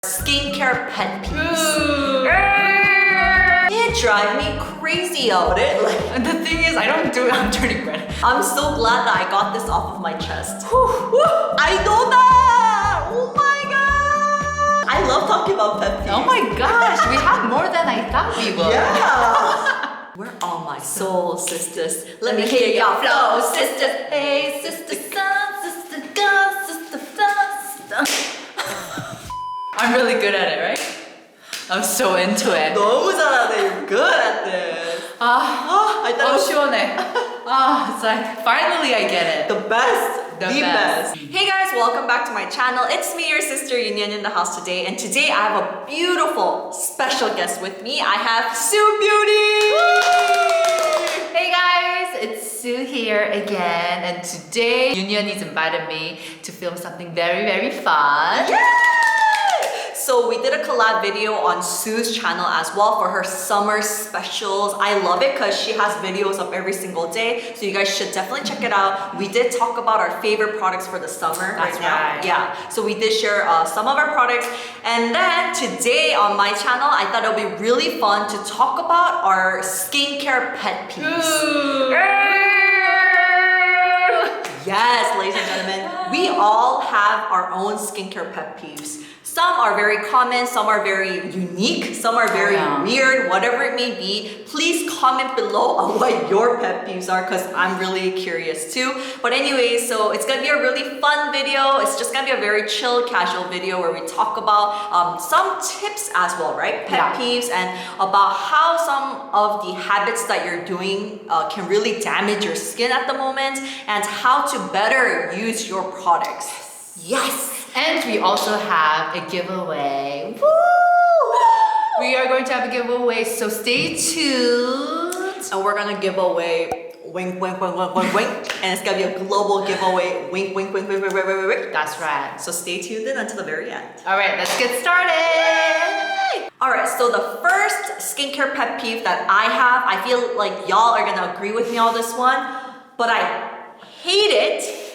Skincare pet peeves. It drives me crazy about it. And the thing is, I don't do it. I'm turning red. I'm so glad that I got this off of my chest. I know that! Oh my god! I love talking about pet peeves. Oh my gosh, we have more than I thought we would. Yeah! We're all my soul sisters. Let me hear your flow, sisters. Hey, sister, sun, sister, gun, sister, sun, sister. I'm really good at it, right? I'm so into it. 너무 잘하네. You're good at this. I thought it was- 시원해. It's like, finally I get it. The best. The The best. best. Hey guys, welcome back to my channel. It's me, your sister EuniUnni in the house today. And today I have a beautiful special guest with me. I have SooBeauty. Hey guys, it's Sue here again. And today, EuniUnni's invited me to film something very, very fun. Yay! So we did a collab video on Sue's channel as well for her summer specials. I love it because she has videos up every single day. So you guys should definitely check it out. We did talk about our favorite products for the summer. That's now. right. Yeah. So we did share some of our products. And then today on my channel, I thought it would be really fun to talk about our skincare pet peeves. Yes, ladies and gentlemen, we all have our own skincare pet peeves. Some are very common, some are very unique, some are very weird, whatever it may be. Please comment below on what your pet peeves are because I'm really curious too. But anyways, so it's gonna be a really fun video. It's just gonna be a very chill, casual video where we talk about some tips as well, right? Pet peeves and about how some of the habits that you're doing can really damage your skin at the moment and how to better use your products. Yes! And we also have a giveaway. Woo! We are going to have a giveaway, so stay tuned. And we're gonna give away wink, wink, wink, wink, wink, wink. And it's gonna be a global giveaway. Wink, wink, wink, wink, wink, wink, wink, wink. That's right. So stay tuned in until the very end. All right, let's get started. All right, so the first skincare pet peeve that I have, I feel like y'all are gonna agree with me on this one, but I hate it.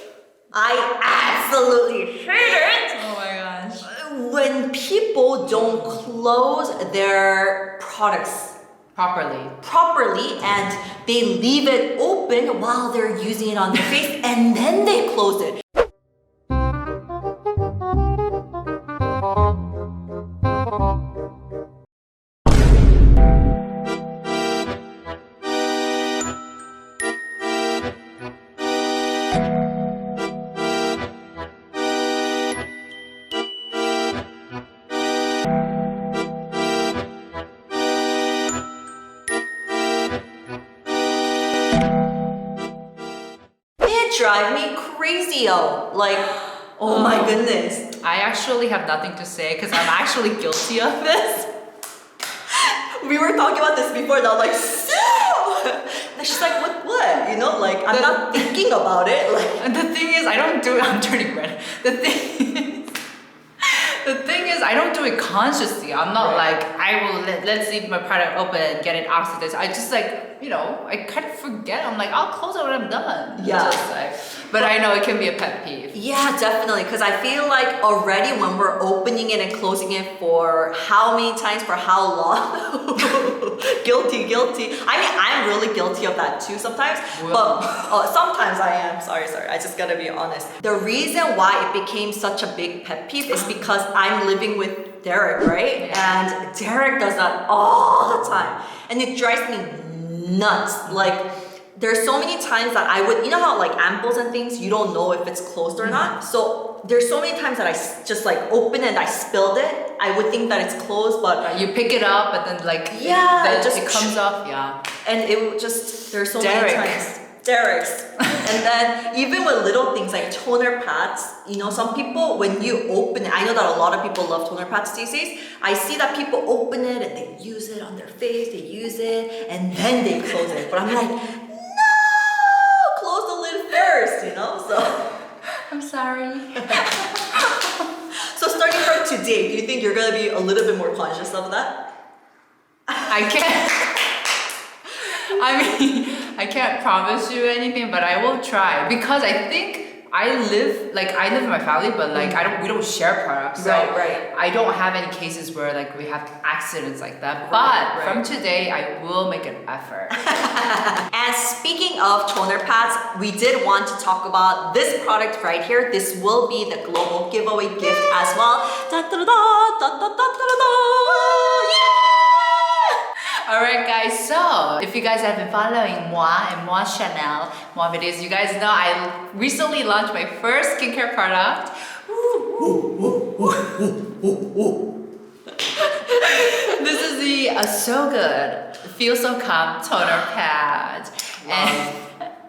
I absolutely hate it. Oh my gosh. When people don't close their products properly and they leave it open while they're using it on their face and then they close it. Drive me crazy out. Like, oh my goodness. I actually have nothing to say because I'm actually guilty of this. We were talking about this before and I'm like, so! And she's like, what? You know, like, I'm not thinking about it. Like, And the thing is, I don't do it. I'm turning red. The thing is, I don't do it consciously. I'm not like, I will let's leave my product open and get it oxidized. I just like, you know, I kind of forget. I'm like, I'll close it when I'm done. Yeah. Just like, but I know it can be a pet peeve. yeah, definitely. Because I feel like already when we're opening it and closing it for how many times, for how long? Guilty. I mean, I'm really guilty of that too sometimes. Well. But sometimes I am. Sorry. I just gotta be honest. The reason why it became such a big pet peeve is because I'm living with Derek, right? And Derek does that all the time. And it drives me nuts. Like, there's so many times that I would, you know how like ampoules and things, you don't know if it's closed or not. So there's so many times that I just like open it and I spilled it. I would think that it's closed, but You pick it up and then like, Yeah, it comes off, yeah. and it would just, there's so Derek. many times. Derek's. And then even with little things like toner pads, you know, some people, when you open it, I know that a lot of people love toner pads these days. I see that people open it and they use it on their face, they use it, and then they close it. But I'm like, no, close the lid first, you know? So, I'm sorry. so starting from today, do you think you're gonna be a little bit more conscious of that? I can't. I mean, I can't promise you anything, but I will try because I think I live with my family, but like we don't share products. So Right. I don't have any cases where like we have accidents like that. But from today, I will make an effort. And speaking of toner pads, we did want to talk about this product right here. This will be the global giveaway gift as well. Alright guys, so if you guys have been following moi and moi Chanel, moi videos, you guys know I recently launched my first skincare product. This is the SooGOOD Feel So Calm Toner Pad. And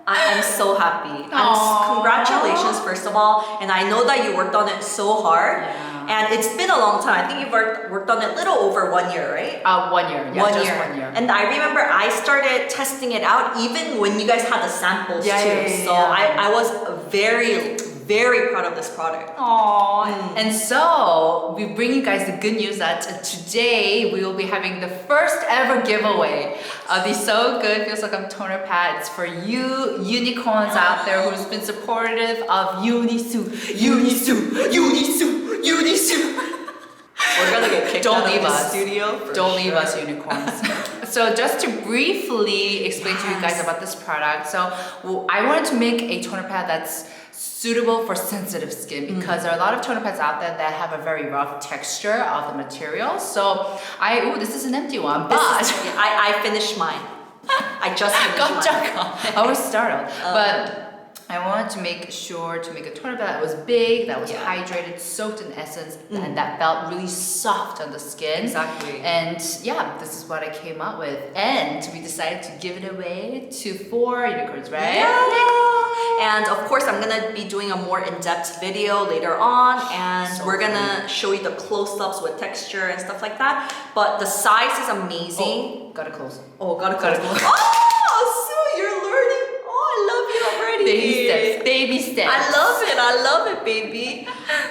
I'm so happy. Congratulations, first of all. And I know that you worked on it so hard. Yeah. And it's been a long time. I think you've worked on it a little over 1 year, right? 1 year. Yeah, just 1 year. And I remember I started testing it out even when you guys had the samples too. So I was very, very proud of this product. Aww. And so we bring you guys the good news that today we will be having the first ever giveaway of the SooGOOD Feel So Calm Toner Pads for you unicorns out there who's been supportive of EuniUnni. We're gonna get kicked out of the studio. Don't leave us, unicorns. So just to briefly explain to you guys about this product. So I wanted to make a toner pad that's suitable for sensitive skin because there are a lot of toner pads out there that have a very rough texture of the material. So this is an empty one, but I finished mine. I just finished mine. I was startled, but I wanted to make sure to make a toner pad that was big, that was hydrated, soaked in essence, and that felt really soft on the skin. Exactly. And yeah, this is what I came up with. And we decided to give it away to 4 unicorns, right? Yeah. And of course, I'm gonna be doing a more in-depth video later on, and we're gonna show you the close-ups with texture and stuff like that. But the size is amazing. Gotta close. Gotta close. Oh, so you're learning. I love you already. Baby steps. I love it, baby.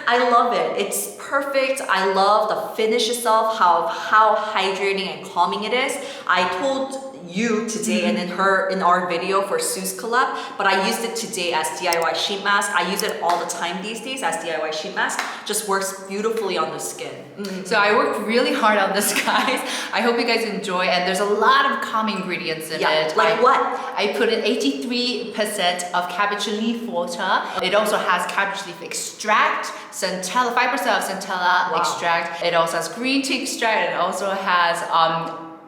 I love it. It's perfect. I love the finish itself, how hydrating and calming it is. I told you today and in our video for Sue's collab, but I used it today as DIY sheet mask. I use it all the time these days as DIY sheet mask. Just works beautifully on the skin. So I worked really hard on this, guys. I hope you guys enjoy, and there's a lot of calm ingredients in it. Like what? I put in 83% of cabbage leaf water. It also has cabbage leaf extract, centella, 5% of centella extract. It also has green tea extract. It also has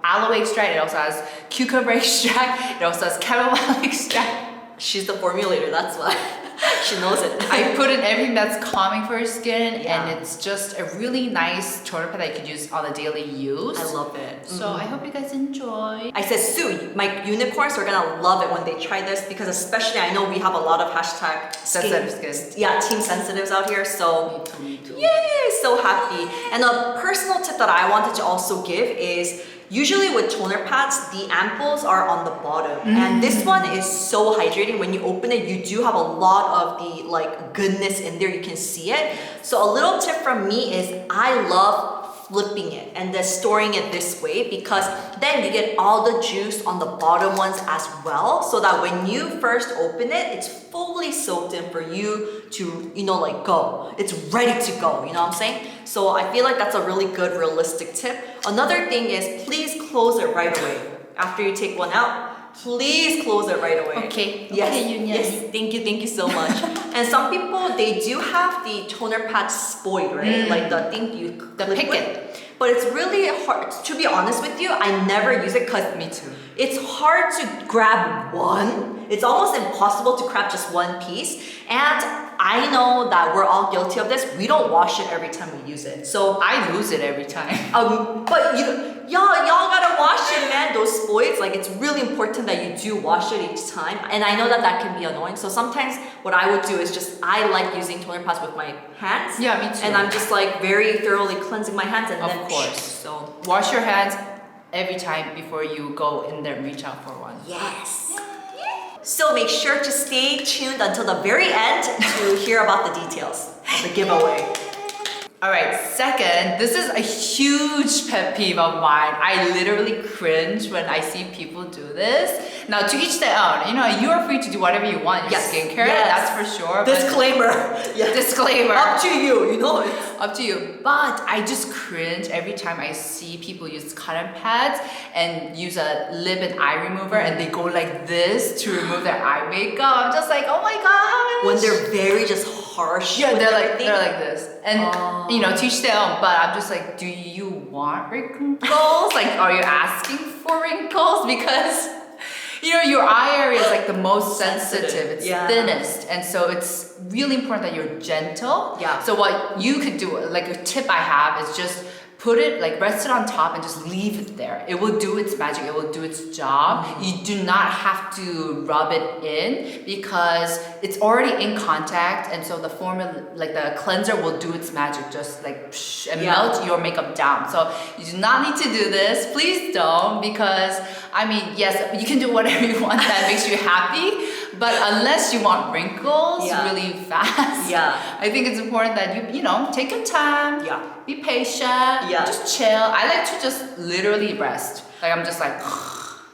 aloe extract. It also has cucumber extract. It also has chamomile extract. She's the formulator, that's why. She knows it. I put in everything that's calming for your skin, and it's just a really nice toner pad that you can use on a daily use. I love it. So I hope you guys enjoy. I said, Sue, my unicorns are gonna love it when they try this because especially I know we have a lot of hashtag Sensitive skin. Yeah, team sensitives out here. So Me too. yay, so happy. And a personal tip that I wanted to also give is usually with toner pads, the ampoules are on the bottom. And this one is so hydrating. When you open it, you do have a lot of the goodness in there. You can see it. So a little tip from me is I love flipping it and then storing it this way because then you get all the juice on the bottom ones as well, so that when you first open it, it's fully soaked in for you to, go. It's ready to go, you know what I'm saying? So I feel like that's a really good realistic tip. Another thing is please close it right away. After you take one out, please close it right away. Okay. Yes. Okay, EuniUnni. Yes. Thank you so much. And some people, they do have the toner pad spoiled, right? Like the thing you pick with. it. But it's really hard. To be honest with you, I never use it because Me too. it's hard to grab one. It's almost impossible to grab just one piece. And I know that we're all guilty of this. We don't wash it every time we use it. So I lose it every time. but y'all gotta wash it, man. Those spoils, it's really important that you do wash it each time. And I know that can be annoying. So sometimes what I would do is I like using toner pads with my hands. Yeah, me too. And I'm just very thoroughly cleansing my hands and Of then course. So Wash your hands every time before you go in there and reach out for one. yes. So make sure to stay tuned until the very end to hear about the details of the giveaway. All right, second, this is a huge pet peeve of mine. I literally cringe when I see people do this. Now, to each their own. You know, you are free to do whatever you want in your skincare, that's for sure. Disclaimer. Disclaimer. Up to you, you know. Up to you. But I just cringe every time I see people use cotton pads and use a lip and eye remover and they go like this to remove their eye makeup. I'm just like, oh my gosh. When they're very just harsh. Yeah, they're like this. And you know, teach their own, but I'm just like, do you want wrinkles? Like, are you asking for wrinkles? Because you know, your eye area is like the most sensitive, it's thinnest. And so it's really important that you're gentle. Yeah. So what you could do, like a tip I have is just put it, like rest it on top and just leave it there. It will do its magic, it will do its job. You do not have to rub it in because it's already in contact, and so the formula, like the cleanser will do its magic, just like and melt your makeup down. So you do not need to do this, please don't, because I mean, yes, you can do whatever you want that makes you happy, but unless you want wrinkles really fast, I think it's important that you know, take your time, be patient, just chill. I like to just literally rest. Like I'm just like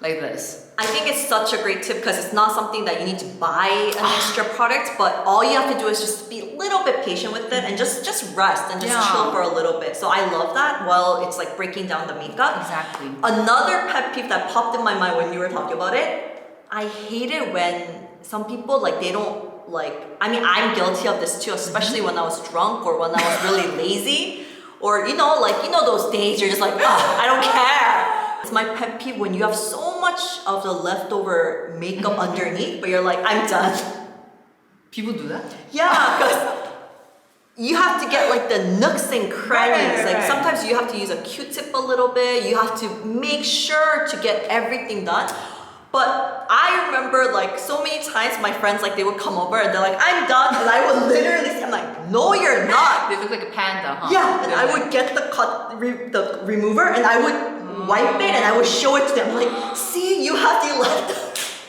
this. I think it's such a great tip because it's not something that you need to buy an extra product, but all you have to do is just be a little bit patient with it and just rest and just chill for a little bit. So I love that while it's like breaking down the makeup. Exactly. Another pet peeve that popped in my mind when you were talking about it, I hate it when some people like they don't like, I mean, I'm guilty of this too, especially when I was drunk or when I was really lazy, or you know, like, you know, those days you're just like, oh, I don't care. It's my pet peeve when you have so much of the leftover makeup underneath, but you're like, I'm done. People do that? Yeah, because you have to get like the nooks and crannies. Like sometimes you have to use a Q-tip a little bit. You have to make sure to get everything done. But I remember like so many times my friends, like they would come over and they're like, I'm done. And I would literally say, I'm like, no, you're not. They look like a panda, huh? Yeah, and I would get the remover and I would wipe it and I would show it to them. Like, see, you have the left.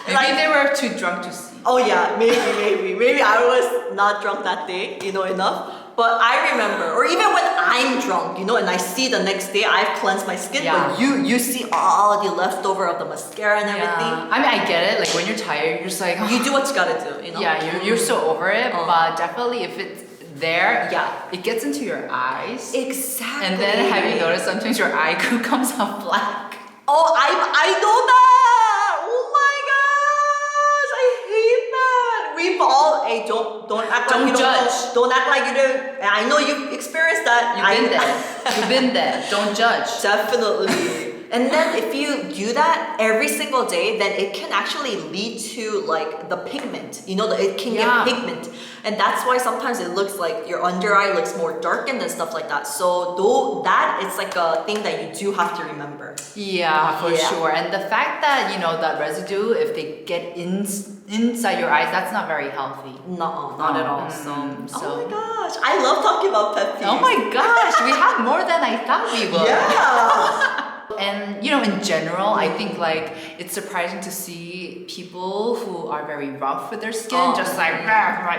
Maybe they were too drunk to see. Oh yeah, maybe I was not drunk that day, you know, enough. But I remember, or even when I'm drunk, you know, and I see the next day I've cleansed my skin, but you see all the leftover of the mascara and everything. I mean, I get it. Like when you're tired, you're just like, you do what you gotta do, you know. Yeah, you're so over it, but definitely if it's there, it gets into your eyes. Exactly. And then have you noticed sometimes your eye comes out black? Oh, I know that. Oh my gosh, I hate that. We've all, hey, don't act like you don't know. Don't act like you don't. I know you've experienced that. You've been there. You've been there. Don't judge. Definitely. And then if you do that every single day, then it can actually lead to like the pigment. You know, it can get pigment. And that's why sometimes it looks like your under eye looks more darkened and stuff like that. So though that it's like a thing that you do have to remember. Yeah, for sure. And the fact that, you know, that residue, if they get inside your eyes, that's not very healthy. No, not at all. So, oh my gosh, I love talking about pet peeves. Oh my gosh, we have more than I thought we would. Yeah. And you know, in general, I think like it's surprising to see people who are very rough with their skin, just like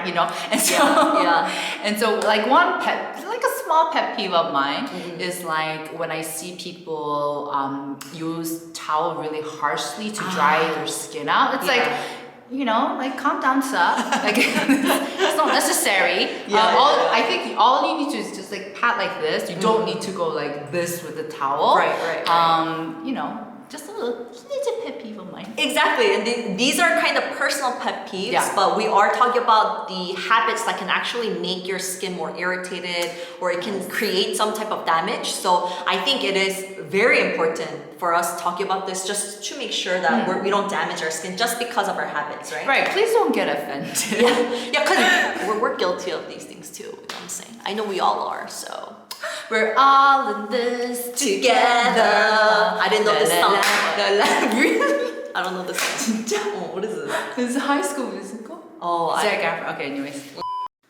you know. And so and so like one pet, like a small pet peeve of mine is like when I see people use towel really harshly to dry their skin out. It's like, you know, like calm down, sir. Like it's not necessary. I think all you need to is just like pat like this. You don't need to go like this with the towel. Right. You know, just a little pet peeve of mine. Exactly, and these are kind of personal pet peeves, but we are talking about the habits that can actually make your skin more irritated, or it can create some type of damage. So I think it is very important for us talking about this just to make sure that we don't damage our skin just because of our habits, right? Right, please don't get offended. Because we're guilty of these things too, you know what I'm saying? I know we all are, so. We're all in this together. I didn't know this song. Really? I don't know this song. Oh, what is this? This is a High School Musical. Oh, okay, anyways.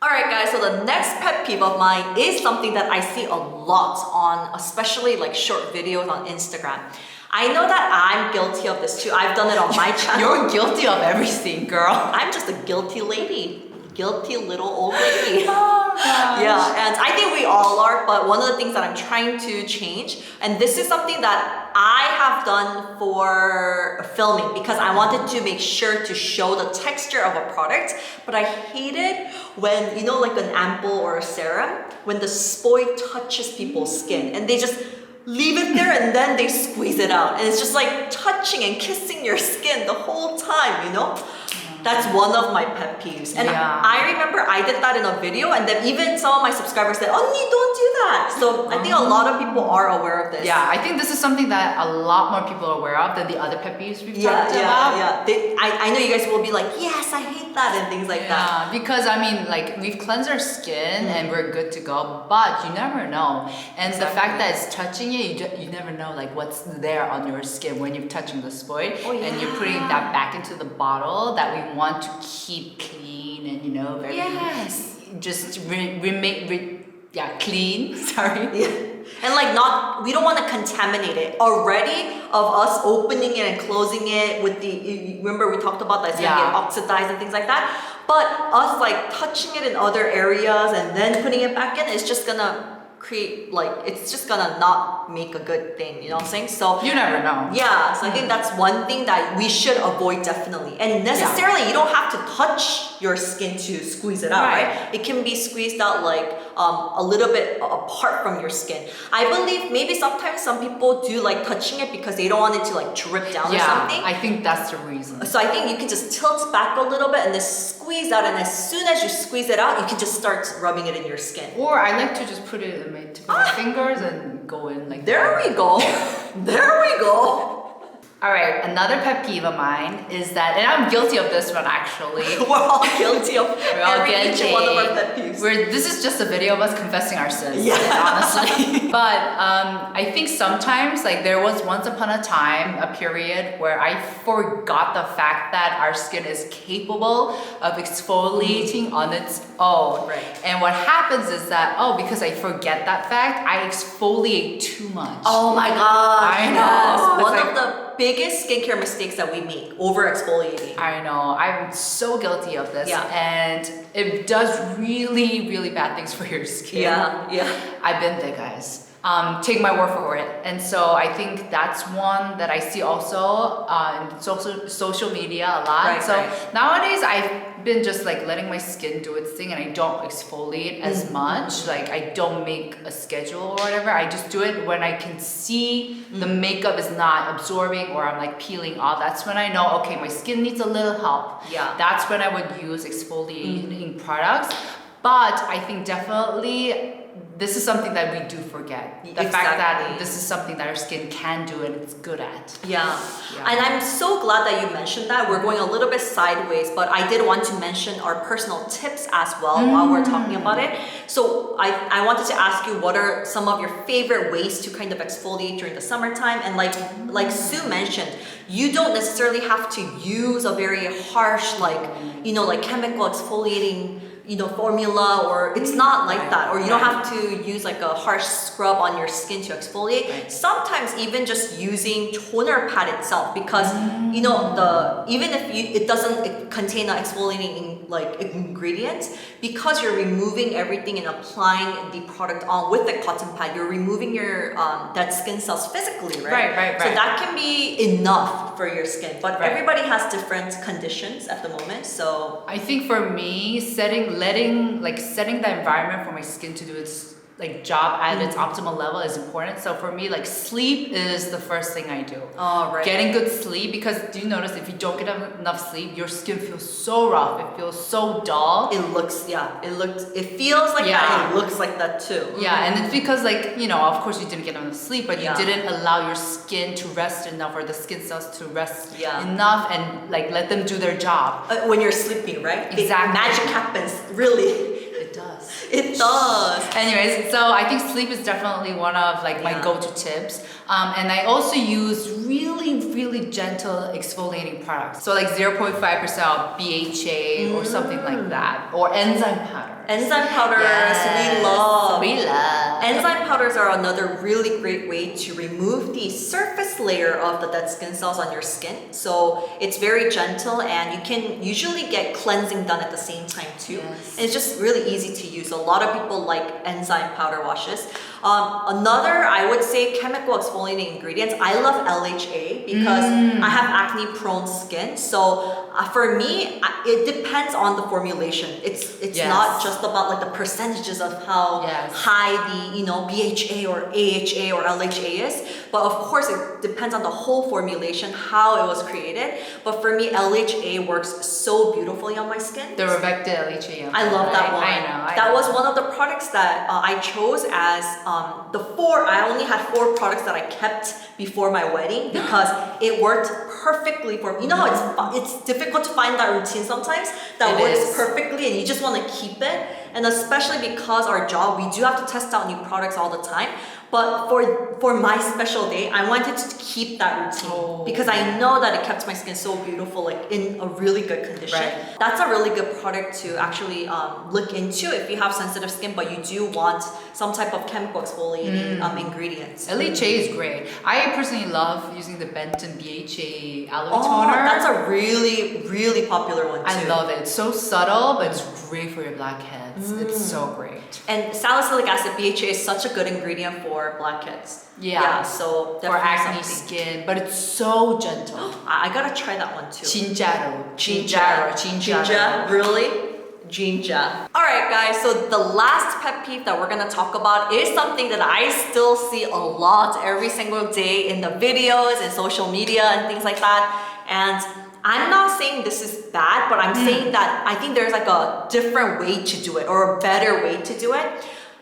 Alright guys, so the next pet peeve of mine is something that I see a lot on, especially like short videos on Instagram. I know that I'm guilty of this too. I've done it on my channel. You're guilty of everything, girl. I'm just a guilty lady. guilty little old lady. Oh, gosh. Yeah, and I think we all are, but one of the things that I'm trying to change, and this is something that I have done for filming because I wanted to make sure to show the texture of a product, but I hate it when, you know, like an ampoule or a serum, when the spoil touches people's skin and they just leave it there and then they squeeze it out. And it's just like touching and kissing your skin the whole time, you know? That's one of my pet peeves. And I remember I did that in a video and then even some of my subscribers said, oh, don't do that. So I think a lot of people are aware of this. Yeah, I think this is something that a lot more people are aware of than the other pet peeves we've talked about. Yeah. I know you guys will be like, yes, I hate that and things like that. Because I mean, like we've cleansed our skin and we're good to go, but you never know. And the fact that it's touching it, you never know like what's there on your skin when you're touching the spoil and you're putting that back into the bottle that we want to keep clean and, you know, very just clean. Sorry. Yeah. And like we don't want to contaminate it already of us opening it and closing it with remember we talked about that it's gonna get oxidized and things like that. But us like touching it in other areas and then putting it back in, it's just gonna create like, it's just gonna not make a good thing, you know what I'm saying? So you never know. Yeah, so I think that's one thing that we should avoid definitely. And necessarily you don't have to touch your skin to squeeze it out, right? It can be squeezed out like a little bit apart from your skin. I believe maybe sometimes some people do like touching it because they don't want it to like drip down or something. I think that's the reason. So I think you can just tilt back a little bit and then squeeze out, and as soon as you squeeze it out, you can just start rubbing it in your skin. Or I like to just put it in my fingers and go in like there we go. There we go. All right, another pet peeve of mine is that, and I'm guilty of this one actually. We're all guilty of each one of our pet peeves. This is just a video of us confessing our sins, honestly. But I think sometimes, like there was once upon a time, a period where I forgot the fact that our skin is capable of exfoliating on its own. Right. And what happens is that, because I forget that fact, I exfoliate too much. Oh my god. I know. Yes. One of the biggest skincare mistakes that we make, over exfoliating. I know, I'm so guilty of this, and it does really, really bad things for your skin. I've been there, guys. Take my word for it. And so I think that's one that I see also in social media a lot. Nowadays I've been just like letting my skin do its thing and I don't exfoliate as much. Like I don't make a schedule or whatever. I just do it when I can see the makeup is not absorbing or I'm like peeling off. That's when I know, okay, my skin needs a little help. That's when I would use exfoliating products. But I think definitely this is something that we do forget. The fact that this is something that our skin can do and it's good at. And I'm so glad that you mentioned that. We're going a little bit sideways, but I did want to mention our personal tips as well while we're talking about it. So I wanted to ask you, what are some of your favorite ways to kind of exfoliate during the summertime? And like Sue mentioned, you don't necessarily have to use a very harsh, like chemical exfoliating formula, or it's not like that, or you don't have to use like a harsh scrub on your skin to exfoliate. Sometimes even just using toner pad itself, because even if it doesn't contain an exfoliating ingredients, because you're removing everything and applying the product on with the cotton pad, you're removing your dead skin cells physically, right? So that can be enough for your skin, but everybody has different conditions at the moment. So I think for me, setting the environment for my skin to do its job at its optimal level is important. So for me, sleep is the first thing I do. Getting good sleep, because do you notice if you don't get enough sleep, your skin feels so rough, it feels so dull. It feels like that, it looks like that too. And it's because of course you didn't get enough sleep, but you didn't allow your skin to rest enough, or the skin cells to rest enough, and let them do their job. When you're sleeping, right? Exactly. Magic happens, really. It does. Anyways, so I think sleep is definitely one of my go-to tips. And I also use really, really gentle exfoliating products. So 0.5% BHA or something like that, or enzyme powder. Enzyme powders, Yes, we love. We love. Enzyme powders are another really great way to remove the surface layer of the dead skin cells on your skin. So it's very gentle and you can usually get cleansing done at the same time too. Yes. And it's just really easy to use. A lot of people like enzyme powder washes. Another, I would say, chemical exfoliating ingredients. I love LHA because I have acne prone skin. So for me, it depends on the formulation. It's Yes. not just about like the percentages of how Yes. high the BHA or AHA or LHA is, but of course it depends on the whole formulation, how it was created. But for me, LHA works so beautifully on my skin. The ROVECTIN LHA. I love that one. I know. That was one of the products that I chose as I only had 4 products that I kept before my wedding because it worked perfectly for me. You know how it's difficult to find that routine sometimes that It works is. perfectly and you just want to keep it. And especially because our job, we do have to test out new products all the time. But for my special day, I wanted to keep that routine because I know that it kept my skin so beautiful, like in a really good condition. Right. That's a really good product to actually look into if you have sensitive skin, but you do want some type of chemical exfoliating ingredients. LHA is great. I personally love using the BENTON BHA Aloe Toner. That's a really, really popular one too. I love it. It's so subtle, but it's great for your blackheads. It's so great. And salicylic acid, BHA, is such a good ingredient for blackheads. Yeah. So For definitely acne something. skin, but it's so gentle. I gotta try that one too. 진짜로. Jinja, really? Jinja. Alright guys, so the last pet peeve that we're gonna talk about is something that I still see a lot every single day in the videos and social media and things like that. And I'm not saying this is bad, but I'm saying that I think there's like a different way to do it or a better way to do it.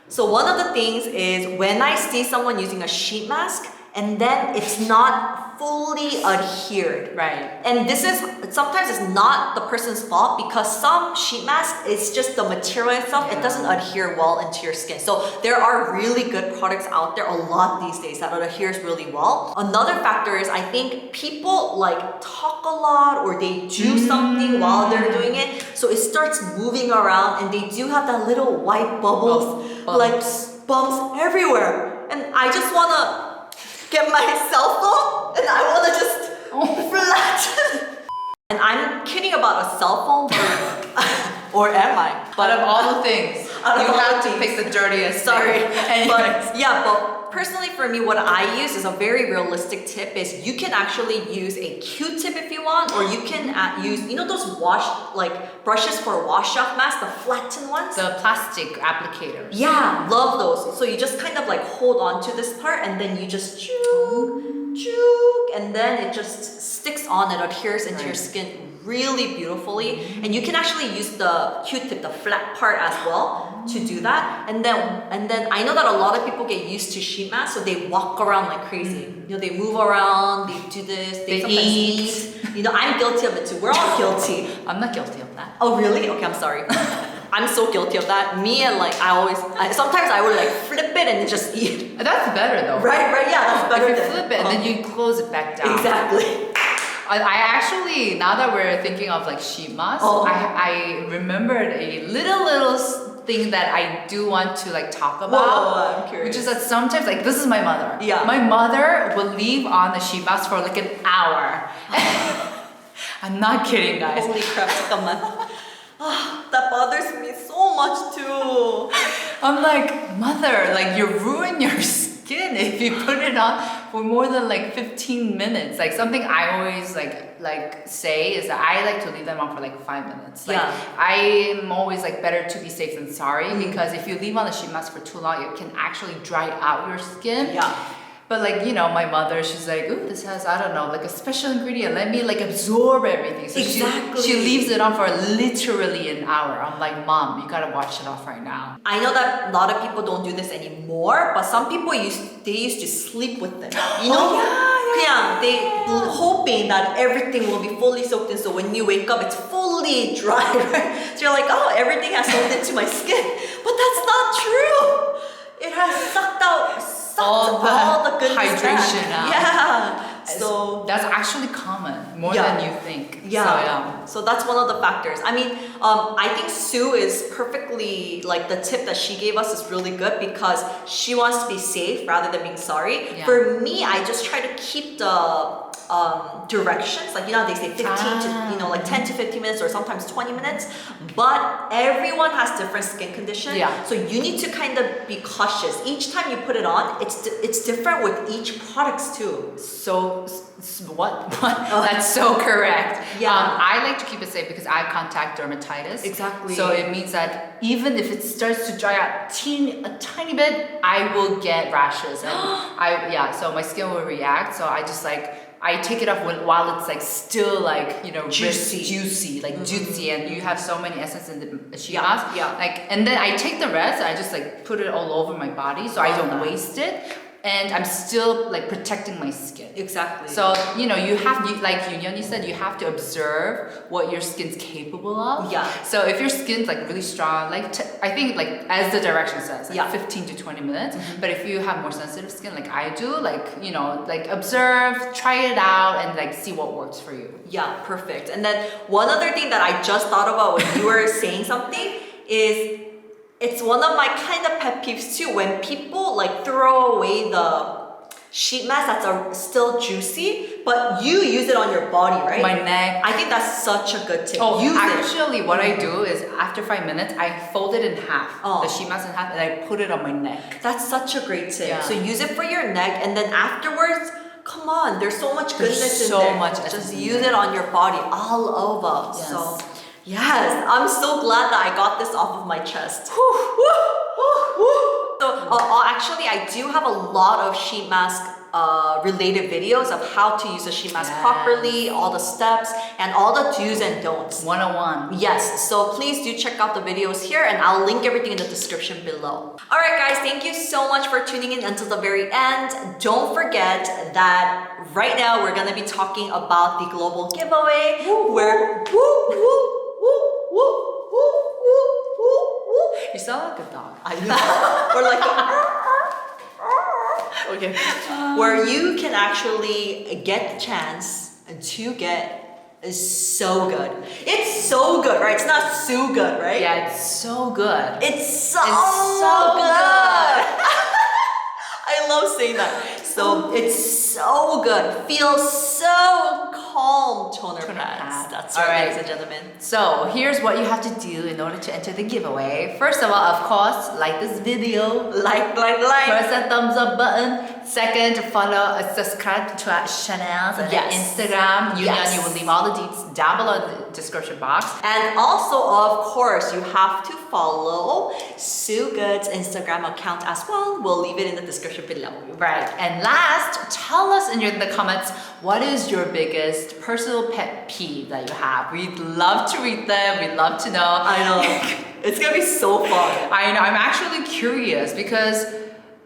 So one of the things is when I see someone using a sheet mask and then it's not fully adhered. Right. And this is, sometimes it's not the person's fault because some sheet mask, it's just the material itself, it doesn't adhere well into your skin. So there are really good products out there, a lot these days, that adheres really well. Another factor is I think people like talk a lot or they do something while they're doing it. So it starts moving around and they do have that little white bubbles, like bumps everywhere. And I just wanna get my cell phone and I want to just flatten. And I'm kidding about a cell phone, or am I? But of all the things, you have to pick the dirtiest. Sorry. Anyways. But yeah, but personally for me, what I use is a very realistic tip is you can actually use a Q-tip if you want, or you can use, you know those brushes for wash off masks, the flattened ones? The plastic applicators. Yeah, love those. So you just kind of like hold on to this part and then you just chook, and then it just sticks on, it adheres into your skin really beautifully. And you can actually use the Q-tip, the flat part as well to do that. And then I know that a lot of people get used to sheet masks, so they walk around like crazy. You know, they move around, they do this, they sometimes eat. You know, I'm guilty of it too. We're all guilty. I'm not guilty of that. Oh really? Okay, I'm sorry. I'm so guilty of that. Me and like sometimes I would like flip it and just eat. That's better though. Right, yeah, that's better. If you flip it and then you close it back down. Exactly. I actually, now that we're thinking of like sheet masks, I remembered a little thing that I do want to like talk about. Whoa, I'm curious. Which is that sometimes, like this is my mother. Yeah. My mother will leave on the sheet mask for like an hour. I'm not kidding, guys. Holy crap, 잠깐만. That bothers me so much too. I'm like, mother, like you ruin your skin if you put it on for more than like 15 minutes. Like something I always like say is that I like to leave them on for like 5 minutes. Like I'm always like better to be safe than sorry because if you leave on the sheet mask for too long, it can actually dry out your skin. Yeah. But like, you know, my mother, she's like, ooh, this has, I don't know, like a special ingredient. Let me like absorb everything. So she leaves it on for literally an hour. I'm like, Mom, you gotta wash it off right now. I know that a lot of people don't do this anymore, but some people used to sleep with them. You know? 그냥 they hoping that everything will be fully soaked in, so when you wake up, it's fully dry, right? So you're like, oh, everything has soaked into my skin. But that's not true. It has sucked out all the goodness hydration back. out. Yeah. So that's actually common, more Yeah. than you think. yeah. So that's one of the factors. I mean, I think Sue is perfectly, like the tip that she gave us is really good because she wants to be safe rather than being sorry. Yeah. For me, I just try to keep the directions, like, you know, they say 15 to, you know, like 10 to 15 minutes or sometimes 20 minutes, but everyone has different skin condition. Yeah. So you need to kind of be cautious. Each time you put it on, it's different with each products too. So what? That's so correct. Yeah. I like to keep it safe because I have contact dermatitis. Exactly. So it means that even if it starts to dry out a tiny bit, I will get rashes. And so my skin will react. So I just I take it off while it's like still like, you know, juicy, like juicy, and you have so many essence in the sheet mask. Yeah. Like, and then I take the rest, I just like put it all over my body so I don't waste it. And I'm still like protecting my skin. Exactly. So, you know, like EuniUnni said, you have to observe what your skin's capable of. Yeah. So if your skin's like really strong, like I think like as the direction says, like 15 to 20 minutes. But if you have more sensitive skin like I do, like, you know, like observe, try it out and like see what works for you. Yeah, perfect. And then one other thing that I just thought about when you were saying something is it's one of my kind of pet peeves too, when people like throw away the sheet mask that's still juicy, but you use it on your body, right? My neck. I think that's such a good tip. Oh, use actually, what I do is after 5 minutes, I fold it in half, Oh. the sheet mask in half, and I put it on my neck. That's such a great tip. Yeah. So use it for your neck, and then afterwards, come on, there's so much goodness There's in so there. much essence Just in use there. it on your body all over. Yes. So, yes, I'm so glad that I got this off of my chest. So actually, I do have a lot of sheet mask related videos of how to use a sheet mask properly, all the steps, and all the do's and don'ts. 101. Yes, so please do check out the videos here and I'll link everything in the description below. Alright guys, thank you so much for tuning in until the very end. Don't forget that right now we're gonna be talking about the global giveaway where You sound like a dog. I know. Or like Okay. where you can actually get the chance to get SooGOOD. It's so good, right? It's not so good, right? Yeah, it's so good. It's so good. I love saying that. So it's so good. Feels so calm, toner pads. That's right, All right. ladies and gentlemen. So here's what you have to do in order to enter the giveaway. First of all, of course, like this video. Like. Press that thumbs up button. Second, follow, subscribe to our channels and Instagram. EuniUnni will leave all the deets down below in the description box. And also, of course, you have to follow SooGOOD's Instagram account as well. We'll leave it in the description below. Right. And last, tell us in the comments, what is your biggest personal pet peeve that you have? We'd love to read them. We'd love to know. I know. It's gonna be so fun. I know. I'm actually curious because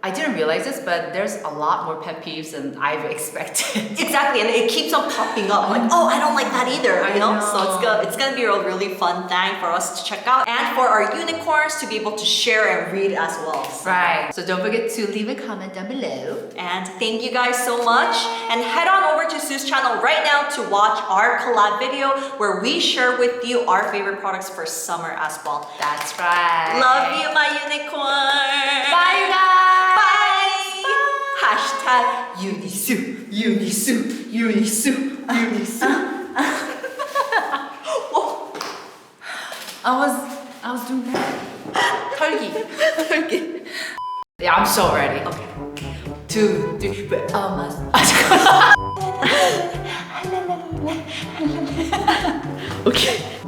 I didn't realize this, but there's a lot more pet peeves than I've expected. Exactly, and it keeps on popping up. Like, oh, I don't like that either. You know? I know. So it's gonna be a really fun thing for us to check out, and for our unicorns to be able to share and read as well. So. Right. So don't forget to leave a comment down below. And thank you guys so much. And head on over to Sue's channel right now to watch our collab video where we share with you our favorite products for summer as well. That's right. Love you, my unicorn. Bye, you guys. Hashtag EuniSoo, EuniSoo, EuniSoo, EuniSoo. I was doing that. Turkey. Yeah, I'm so ready. Okay. 2, 3, but almost. Okay.